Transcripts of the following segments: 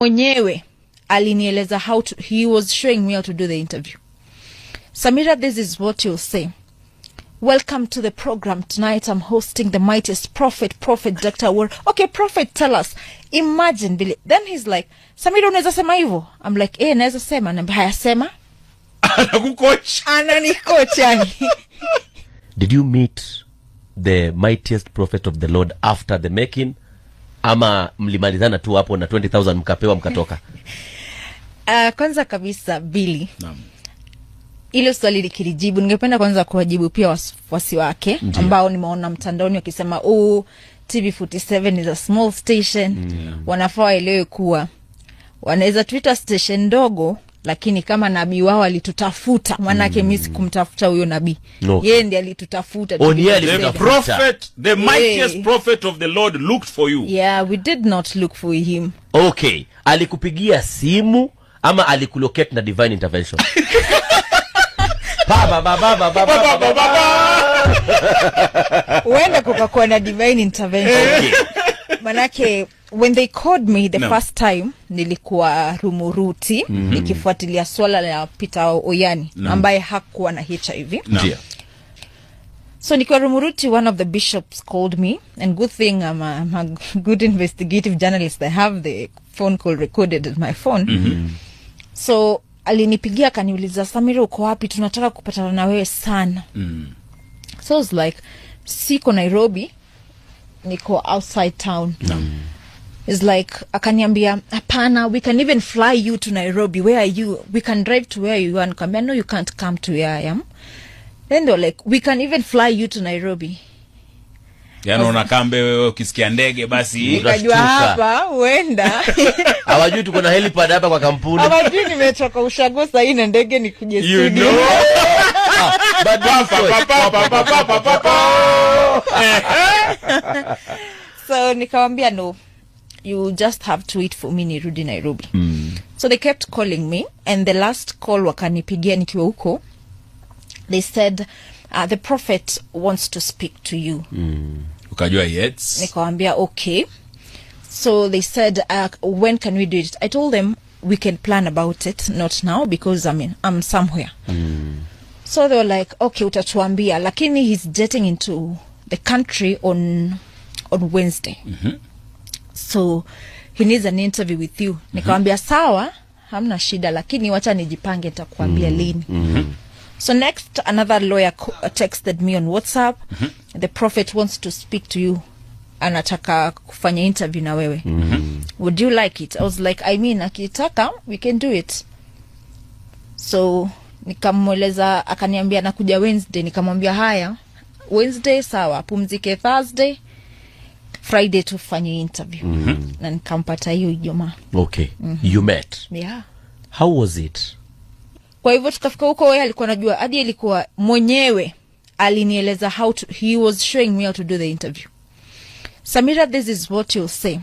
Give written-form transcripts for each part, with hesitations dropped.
mwenyewe alinieleza he was showing me how to do the interview. Samira, this is what you'll say. Welcome to the program. Tonight I'm hosting the mightiest prophet Dr. Awor. Okay, prophet, tell us. Imagine, Billy. Then he's like, Samira, unaweza sema hivyo? I'm like, naweza sema. Na haya sema. Anakucoach. Ananicoach yani. Did you meet the mightiest prophet of the Lord after the making? Ama mlimalizana tu hapo na 20,000 mkapewa mkatoka? Kwanza kabisa Billy. Naam. Ile swali likilijibu, ningependa kwanza kuwajibu pia wafuasi wake ambao nimeona mtandaoni wakisema TV47 is a small station. Wanafaa waelewe kuwa wanaweza Twitter station ndogo, lakini kama nabii wao alitutafuta, manake mimi sikumtafuta huyo nabii. Yeye ndiye alitutafuta. The prophet, the mightiest prophet of the Lord looked for you. Yeah, we did not look for him. Okay, alikupigia simu ama alikulocate na divine intervention? Wenda kukakuwa na divine intervention. Okay. Manake when they called me the first time, nilikuwa Rumuruti nikifuatilia swala la Peter Oyani ambaye hakuwa na HIV. So nikiwa Rumuruti, one of the bishops called me, and good thing I'm a good investigative journalist. I have the phone call recorded at my phone. So alinipigia akaniuliza, Samira uko wapi? Tunataka kupatana na wewe sana. So I was like, siko Nairobi, niko outside town. It's like, akaniambia, hapana, we can even fly you to Nairobi. Where are you? We can drive to where you are. Nikamwambia, no, you can't come to where I am. Then they were like, we can even fly you to Nairobi. Yaani unakambe wewe ukisikia ndege basi nikajua hapa uenda. Hawajui tuko na helipad hapa kwa kampuni. Hawajui nimetoka ushago sasa hii na ndege nikuje studio. You know. So nikamwambia, no, you just have to wait for me nirudi Nairobi. So they kept calling me, and the last call wakanipigia nikiwa huko. They said, the prophet wants to speak to you. Ukajua yes. Nikamwambia okay. So they said, when can we do it? I told them we can plan about it, not now, because I'm somewhere. So they were like, okay, utatuambia, lakini he's jetting into the country on Wednesday. So he needs an interview with you. Nikamwambia sawa, hamna shida, lakini wacha nijipange nitakuambia lini. So next, another lawyer texted me on WhatsApp. The prophet wants to speak to you. Anataka kufanya interview na wewe. Would you like it? I was like, I mean, akitaka, we can do it. So nikamweleza, akaniambia nakuja Wednesday. Nikamwambia haya, Wednesday sawa, pumzike Thursday, Friday tufanye interview. Na nikampata hiyo Ijumaa. Okay. You met? Yeah. How was it? Kwa hivyo tukafika huko, yeye alikuwa anajua, hadi alikuwa mwenyewe alinieleza he was showing me how to do the interview. Samira, this is what you'll say.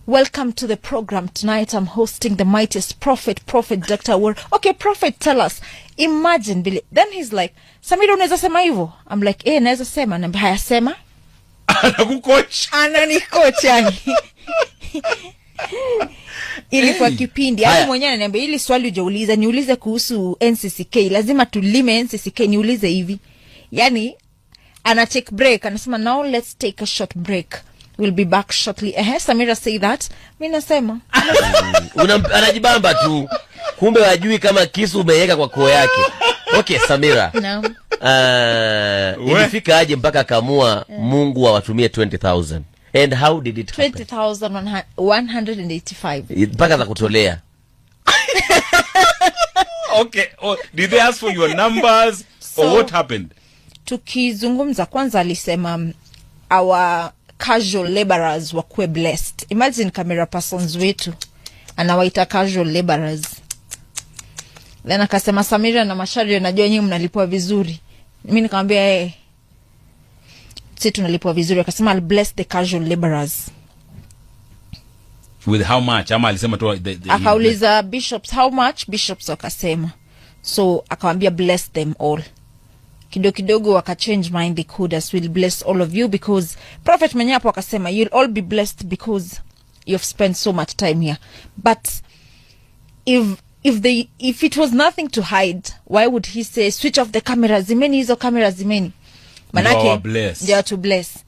Welcome to the program. Tonight I'm hosting the mightiest prophet Dr. Awor. Okay, prophet, tell us. Imagine, Billy. Then he's like, Samira, unaweza sema hivyo? I'm like, naweza sema. Na haya sema. Anakucoach. Ananicoach yani. Ilikuwa kipindi. Yaani mwenyewe ananiambia, ili swali hujauliza, niulize kuhusu NCCK. Lazima tulime NCCK, niulize hivi. Yani ana take break, anasema now let's take a short break. We'll be back shortly. Samira say that. Mimi nasema. Anajibamba tu. Kumbe wajui kama kisu umeweka kwa koo yake. Okay, Samira. No. Ilifika aje mpaka kamua Mungu awatumie 20,000? And how did it happen? 20,185. Mpaka za kutolea. Okay. Did they ask for your numbers or what happened? Tukizungumza kwanza alisema our casual laborers wakuwe blessed. Imagine camera persons wetu anawaita casual laborers. Then akasema, Samira na Mashari, najua nyinyi mnalipwa vizuri. Mimi nikamwambia sisi tunalipwa vizuri. Akasema, I'll bless the casual laborers. With how much? Ama alisema tu akauliza bishops how much, bishops wakasema. So akamwambia bless them all. Kidogo waka change mind, they could as will bless all of you, because prophet mwenyewe hapo akasema you'll all be blessed because you've spent so much time here. But if it was nothing to hide, why would he say switch off the camera, zimeni hizo camera, zimeni? Manake they are to bless.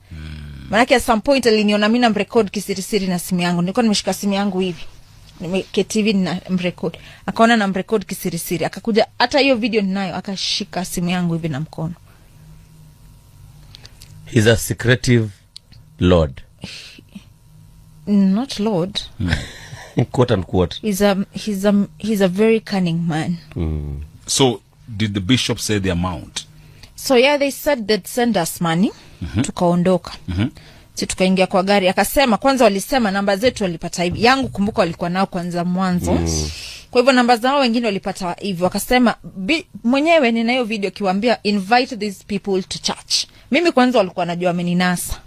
Manake at some point aliniona mimi na mrecord kisirisiri na simu yangu. Nilikuwa nimeshika simu yangu hivi, nimeketi hivi na mrecord. Akaona na mrecord kisirisiri, akakuja hata hiyo video ninayo, akashika simu yangu hivi na mkono. He's a secretive lord. Not lord. Quote unquote. He's a very cunning man. So did the bishop say the amount? So yeah, they said they'd send us money. Tukaondoka. Si tukaingia kwa gari. Akasema kwanza walisema namba zetu walipata hivi. Yangu kumbuka walikuwa nao kwanza mwanzo. Kwa hivyo namba zao wengine walipata hivi. Wakasema mwenyewe nina hiyo video kiwaambia invite these people to church. Mimi kwanza walikuwa najua ameninasa.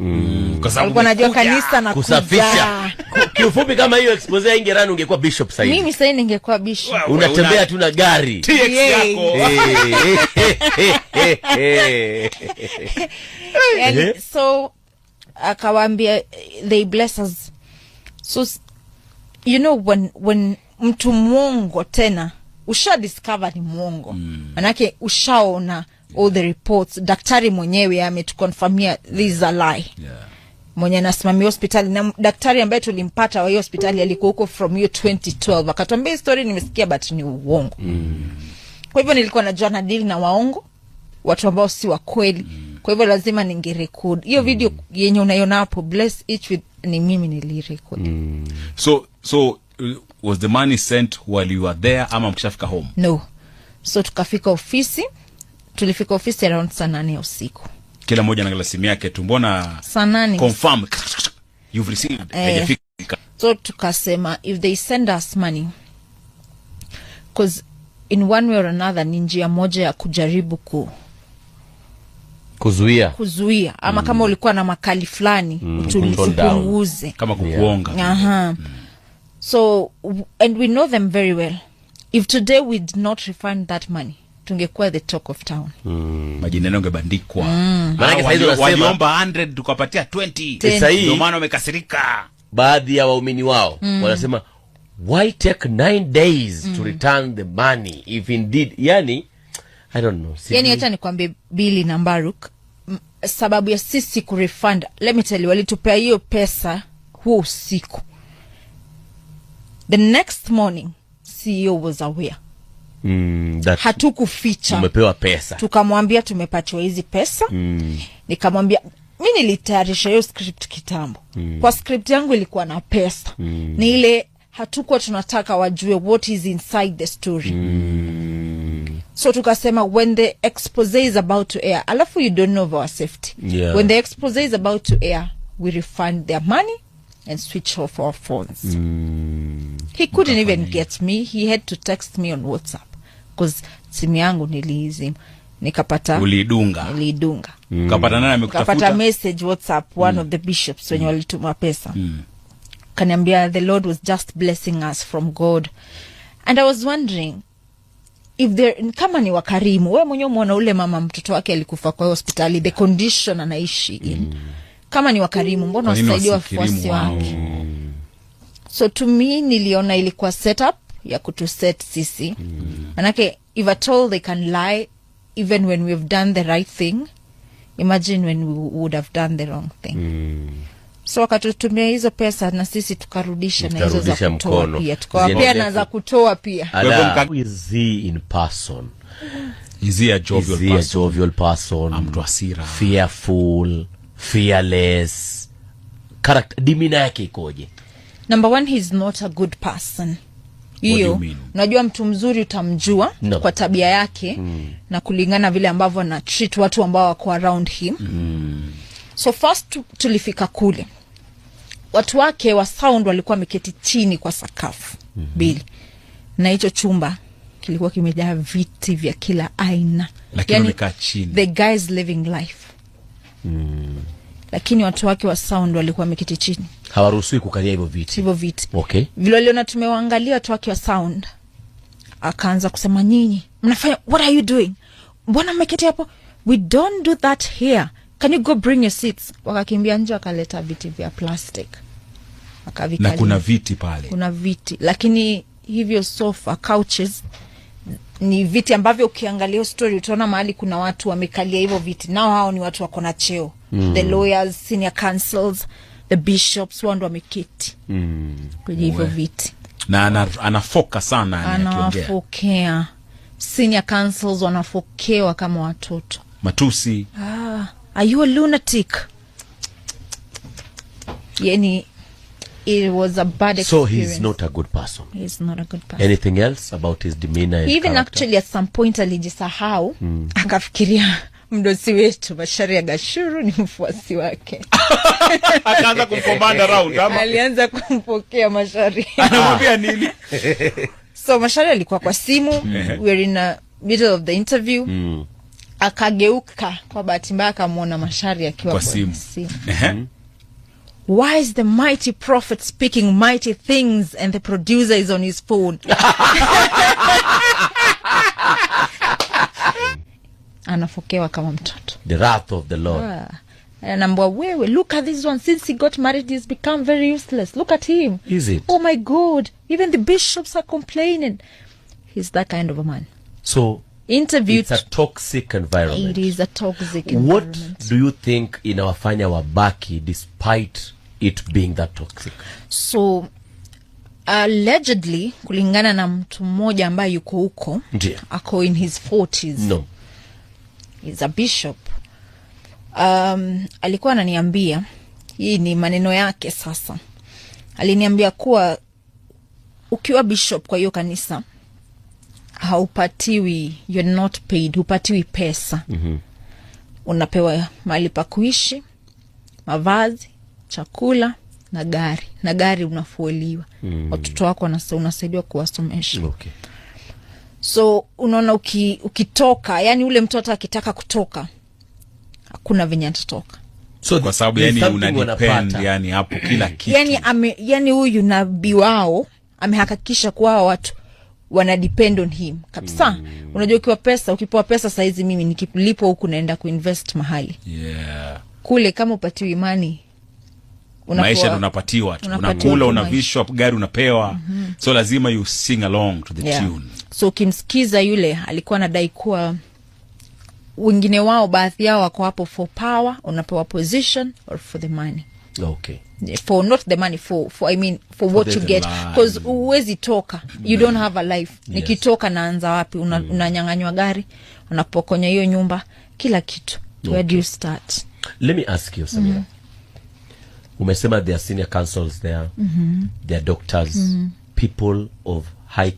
Walikuwa najua kanisa na kusafisha. Kiufupi kama hiyo expose ingerani ungekuwa bishop sasa. Mimi sasa ningekuwa bishop. Unatembea tu na gari. TX yako. So akawaambia they bless us. So you know when mtu mwongo tena usha discover ni mwongo. Manake ushaona all the reports, daktari mwenyewe ametukonfirmia this is a lie. Mwenye anasimamia hospitali na daktari ambaye tulimpata wa hiyo hospitali alikuwa huko from year 2012. Akatuambia story nimesikia but ni uongo. Kwa hivyo nilikuwa najua na deal na waongo, watu ambao si wa kweli. Kwa hivyo lazima ningerecord. Hiyo video yenye unaiona hapo bless each with ni mimi nilirecord. So was the money sent while you were there ama mkishafika home? No. So tukafika ofisi. Tulifika ofisi around saa 8 ya usiku. Kila mmoja anaangalia simu yake tu, mbona saa 8 confirm you've received. So tukasema if they send us money, because in one way or another ni njia moja ya kujaribu kuzuia ama kama ulikuwa na makali fulani tulipunguze kama kukuonga. So and we know them very well. If today we did not refund that money, tungekuwa the talk of town. Majina yangu bandikwa. Maana sasa hizo nasema waliomba 100 tukapatia 20. Sasa hii ndio maana wamekasirika. Baadhi ya waumini wao wanasema why take 9 days to return the money if indeed, yani I don't know. Yani acha nikwambie Billy na Baruk, sababu ya sisi kurefund, let me tell you, walitupea hiyo pesa huo usiku. The next morning CEO was aware. Hatukuficha. Umepewa pesa. Tukamwambia tumepatiwa hizi pesa. Nikamwambia mimi nilitayarisha hiyo script kitambo. Kwa script yangu ilikuwa na pesa. Ni ile hatukuwa tunataka wajue what is inside the story. So tukasema when the expose is about to air, alafu you don't know of our safety. When the expose is about to air, we refund their money and switch off our phones. He couldn't even get me. He had to text me on WhatsApp because simu yangu niliizima. Nikapata ulidunga. Ukapata nani amekutafuta? Kapata message WhatsApp one of the bishops wenye walituma pesa. Kaniambia the Lord was just blessing us from God. And I was wondering if there, kama ni wakarimu, wewe mwenyewe umeona ule mama mtoto wake alikufa kwa hospitali, the condition anaishi in. Kama ni wakarimu, mbona wasaidia wafuasi wake? So to me niliona ilikuwa setup ya kutuset sisi. Manake if at all they can lie even when we've done the right thing, imagine when we would have done the wrong thing. So wakatutumia hizo pesa na sisi tukarudisha na hizo za kutoa pia. Tukawapea na za kutoa pia. How is he in person? Is he a jovial person? Mtu asira. Fearful, fearless. Character, demeanor yake ikoje? Number one, he's not a good person. Hiyo, unajua mtu mzuri utamjua kwa tabia yake na kulingana vile ambavyo na treat watu ambao wako around him. So first tulifika kule. Watu wake wa sound walikuwa wameketi chini kwa sakafu. Bili. Na hicho chumba kilikuwa kimejaa viti vya kila aina. Lakini wamekaa chini. The guys living life. Lakini watu wake wa sound walikuwa wameketi chini. Hawaruhusiwi kukalia hivyo viti. Okay. Vile waliona tumewaangalia watu wake wa sound, akaanza kusema nyinyi mnafanya, what are you doing? Mbona mmeketi hapo? We don't do that here. Can you go bring your seats? Wakakimbia nje wakaleta viti vya plastic. akavikalia. Na kuna viti pale. Kuna viti, lakini hivyo sofa couches ni viti ambavyo ukiangalia story utaona mahali kuna watu wamekalia hivyo viti. Nao hao ni watu wako na cheo. The lawyers, senior counsels, the bishops, wao ndio wameketi kwenye hivyo viti. Na anafoka sana anafokea. Senior counsels wanafokewa kama watoto. Matusi. Are you a lunatic? Yani, it was a bad experience. So he's not a good person. He's not a good person. Anything else about his demeanor and even character? Actually at some point alijisahau, akafikiria mdosi wetu Macharia Gashuru ni mfuasi wake. Akaanza kumkomanda round ama alianza kumpokea Macharia. Anamwambia nini? So Macharia alikuwa kwa simu, we were in the middle of the interview. Akageuka kwa bahati mbaya akamwona Macharia akiwa kwa simu. Why is the mighty prophet speaking mighty things and the producer is on his phone? Anafokewa kama mtoto. The wrath of the Lord. Anambwa wewe, look at this one, since he got married he's become very useless. Look at him. Is it? Oh my God, even the bishops are complaining. He's that kind of a man. So interviewed. It's a toxic environment. It is a toxic environment. What do you think inawafanya wabaki despite it being that toxic? So allegedly, kulingana na mtu mmoja ambaye yuko huko, ako in his 40s. No. He's a bishop. Alikuwa ananiambia, hii ni maneno yake sasa. Aliniambia kuwa ukiwa bishop kwa hiyo kanisa, haupatiwi, you're not paid, hupatiwi pesa. Unapewa mahali pa kuishi, mavazi, chakula na gari. Na gari unafueliwa. Watoto wako unasaidiwa kuwasomesha. Okay. So unaona ukitoka, yani ule mtoto akitaka kutoka, hakuna venye atatoka. So kwa sababu yani unadepend yani hapo kila kitu. Yani huyu nabii wao amehakikisha kwa watu wana depend on him kabisa. Unajua ukipewa pesa saizi mimi nikilipo huku naenda kuinvest mahali. Kule kama upatiwi imani, maisha unapatiwa tu. Unakula, unavishwa, gari unapewa. So lazima you sing along to the tune. So ukimsikiza yule alikuwa anadai kuwa wengine wao, baadhi yao wako hapo for power, unapewa position or for the money. Okay. For not the money, for what you get. Because uwezi toka, you don't have a life. Nikitoka naanza wapi? Unanyang'anywa gari, unapokonya hiyo nyumba, kila kitu. Where do you start? Let me ask you, Samira. Umesema there are senior counsels there, there are doctors, people of high